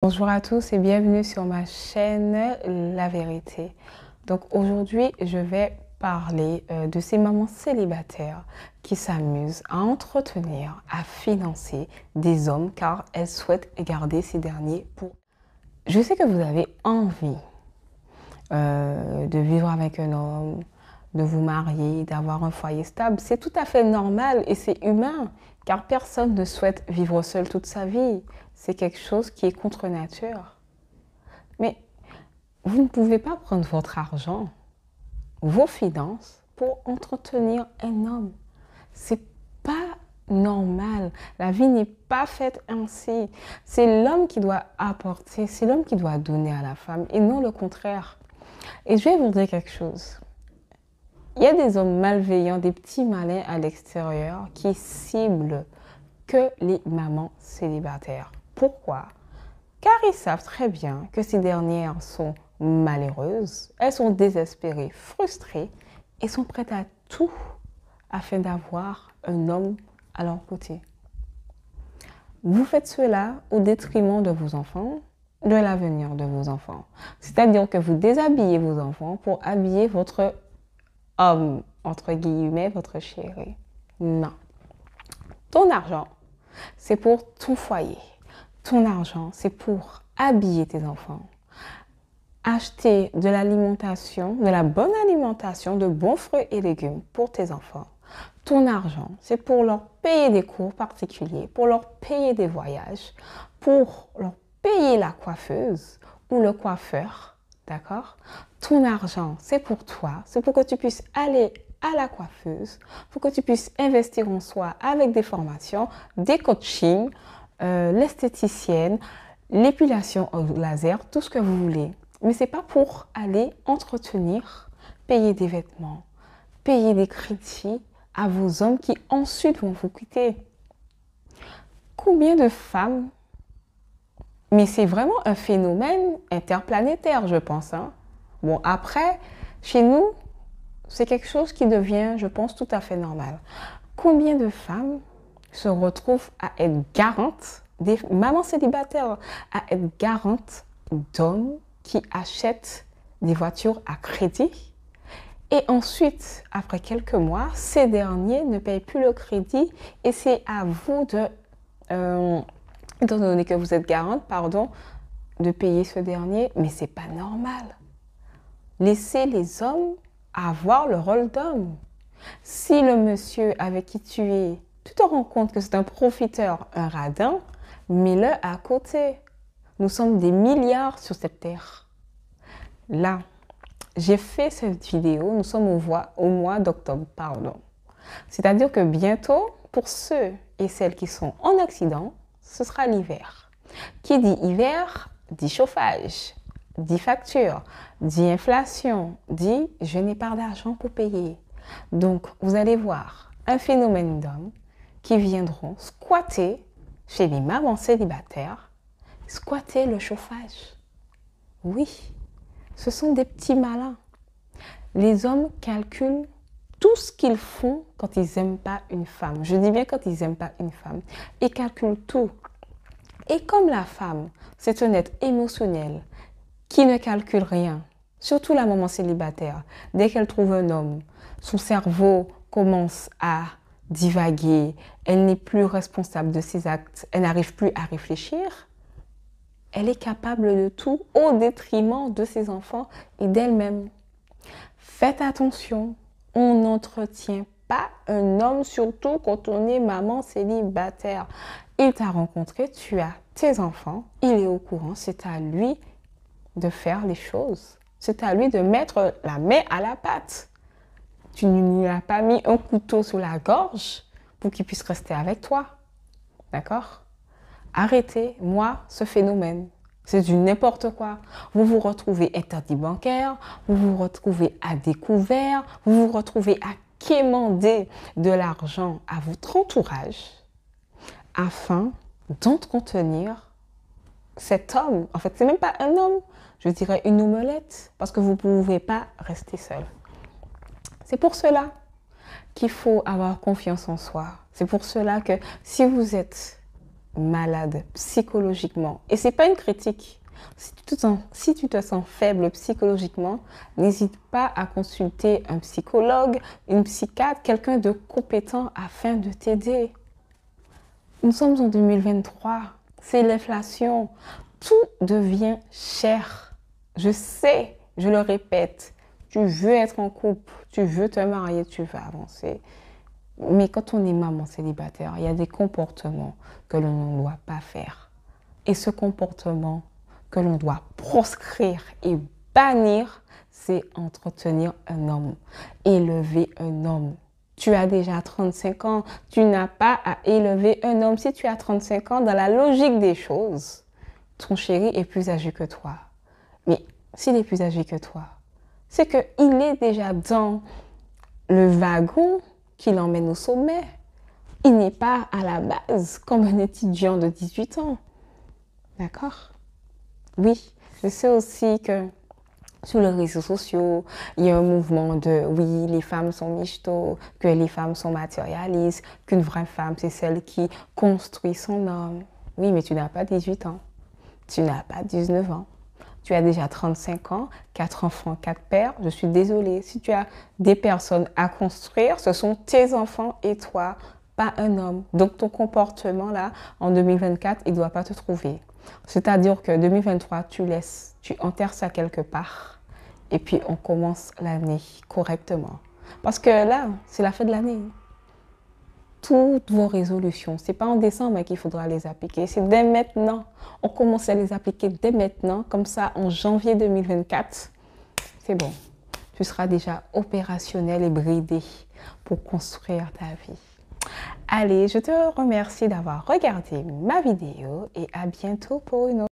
Bonjour à tous et bienvenue sur ma chaîne La Vérité. Donc aujourd'hui, je vais parler de ces mamans célibataires qui s'amusent à entretenir, à financer des hommes car elles souhaitent garder ces derniers pour... Je sais que vous avez envie de vivre avec un homme, de vous marier, d'avoir un foyer stable. C'est tout à fait normal et c'est humain car personne ne souhaite vivre seul toute sa vie. C'est quelque chose qui est contre nature. Mais vous ne pouvez pas prendre votre argent, vos finances, pour entretenir un homme. C'est pas normal. La vie n'est pas faite ainsi. C'est l'homme qui doit apporter, c'est l'homme qui doit donner à la femme et non le contraire. Et je vais vous dire quelque chose. Il y a des hommes malveillants, des petits malins à l'extérieur qui ciblent que les mamans célibataires. Pourquoi? Car ils savent très bien que ces dernières sont malheureuses, elles sont désespérées, frustrées et sont prêtes à tout afin d'avoir un homme à leur côté. Vous faites cela au détriment de vos enfants, de l'avenir de vos enfants. C'est-à-dire que vous déshabillez vos enfants pour habiller votre homme, entre guillemets, votre chéri. Non. Ton argent, c'est pour ton foyer. Ton argent, c'est pour habiller tes enfants. Acheter de l'alimentation, de la bonne alimentation, de bons fruits et légumes pour tes enfants. Ton argent, c'est pour leur payer des cours particuliers, pour leur payer des voyages, pour leur payer la coiffeuse ou le coiffeur, d'accord? Ton argent, c'est pour toi, c'est pour que tu puisses aller à la coiffeuse, pour que tu puisses investir en soi avec des formations, des coachings, l'esthéticienne, l'épilation au laser, tout ce que vous voulez. Mais ce n'est pas pour aller entretenir, payer des vêtements, payer des crédits à vos hommes qui ensuite vont vous quitter. Combien de femmes, mais c'est vraiment un phénomène interplanétaire, je pense. Hein? Bon, après, chez nous, c'est quelque chose qui devient, je pense, tout à fait normal. Combien de femmes se retrouvent à être garantes, des mamans célibataires, à être garantes d'hommes qui achètent des voitures à crédit et ensuite, après quelques mois, ces derniers ne payent plus le crédit et c'est à vous de, étant donné que vous êtes garante, pardon, de payer ce dernier, mais c'est pas normal. Laissez les hommes avoir le rôle d'homme. Si le monsieur avec qui tu es, tu te rends compte que c'est un profiteur, un radin, mets-le à côté. Nous sommes des milliards sur cette terre. Là, j'ai fait cette vidéo, nous sommes au mois d'octobre, pardon. C'est-à-dire que bientôt, pour ceux et celles qui sont en accident, ce sera l'hiver. Qui dit hiver, dit chauffage, dit facture, dit inflation, dit je n'ai pas d'argent pour payer. Donc, vous allez voir un phénomène d'hommes qui viendront squatter chez les mamans célibataires, squatter le chauffage. Oui, ce sont des petits malins. Les hommes calculent tout ce qu'ils font quand ils n'aiment pas une femme. Je dis bien quand ils n'aiment pas une femme. Ils calculent tout. Et comme la femme, c'est un être émotionnel qui ne calcule rien, surtout la maman célibataire, dès qu'elle trouve un homme, son cerveau commence à divaguer, elle n'est plus responsable de ses actes, elle n'arrive plus à réfléchir, elle est capable de tout au détriment de ses enfants et d'elle-même. Faites attention, on n'entretient pas un homme, surtout quand on est maman célibataire. Il t'a rencontré, tu as tes enfants, il est au courant, c'est à lui de faire les choses. C'est à lui de mettre la main à la pâte. Tu ne lui as pas mis un couteau sous la gorge pour qu'il puisse rester avec toi. D'accord? Arrêtez, moi, ce phénomène. C'est du n'importe quoi. Vous vous retrouvez interdit bancaire, vous vous retrouvez à découvert, vous vous retrouvez à quémander de l'argent à votre entourage afin d'entretenir cet homme. En fait, c'est même pas un homme, je dirais une omelette, parce que vous ne pouvez pas rester seul. C'est pour cela qu'il faut avoir confiance en soi. C'est pour cela que si vous êtes malade psychologiquement. Et c'est pas une critique. Si tu te sens faible psychologiquement, n'hésite pas à consulter un psychologue, une psychiatre, quelqu'un de compétent afin de t'aider. Nous sommes en 2023, c'est l'inflation. Tout devient cher. Je sais, je le répète, tu veux être en couple, tu veux te marier, tu veux avancer. Mais quand on est maman célibataire, il y a des comportements que l'on ne doit pas faire. Et ce comportement que l'on doit proscrire et bannir, c'est entretenir un homme, élever un homme. Tu as déjà 35 ans, tu n'as pas à élever un homme. Si tu as 35 ans, dans la logique des choses, ton chéri est plus âgé que toi. Mais s'il est plus âgé que toi, c'est qu'il est déjà dans le wagon qui l'emmène au sommet. Il n'est pas à la base comme un étudiant de 18 ans. D'accord? Oui, je sais aussi que sur les réseaux sociaux, il y a un mouvement de oui, les femmes sont michto, que les femmes sont matérialistes, qu'une vraie femme, c'est celle qui construit son homme. Oui, mais tu n'as pas 18 ans. Tu n'as pas 19 ans. Tu as déjà 35 ans, 4 enfants, 4 pères. Je suis désolée. Si tu as des personnes à construire, ce sont tes enfants et toi, pas un homme. Donc ton comportement là, en 2024, il ne doit pas te trouver. C'est-à-dire que 2023, tu enterres ça quelque part et puis on commence l'année correctement. Parce que là, c'est la fin de l'année. Toutes vos résolutions, ce n'est pas en décembre qu'il faudra les appliquer, c'est dès maintenant. On commence à les appliquer dès maintenant, comme ça en janvier 2024, c'est bon. Tu seras déjà opérationnel et bridé pour construire ta vie. Allez, je te remercie d'avoir regardé ma vidéo et à bientôt pour une autre.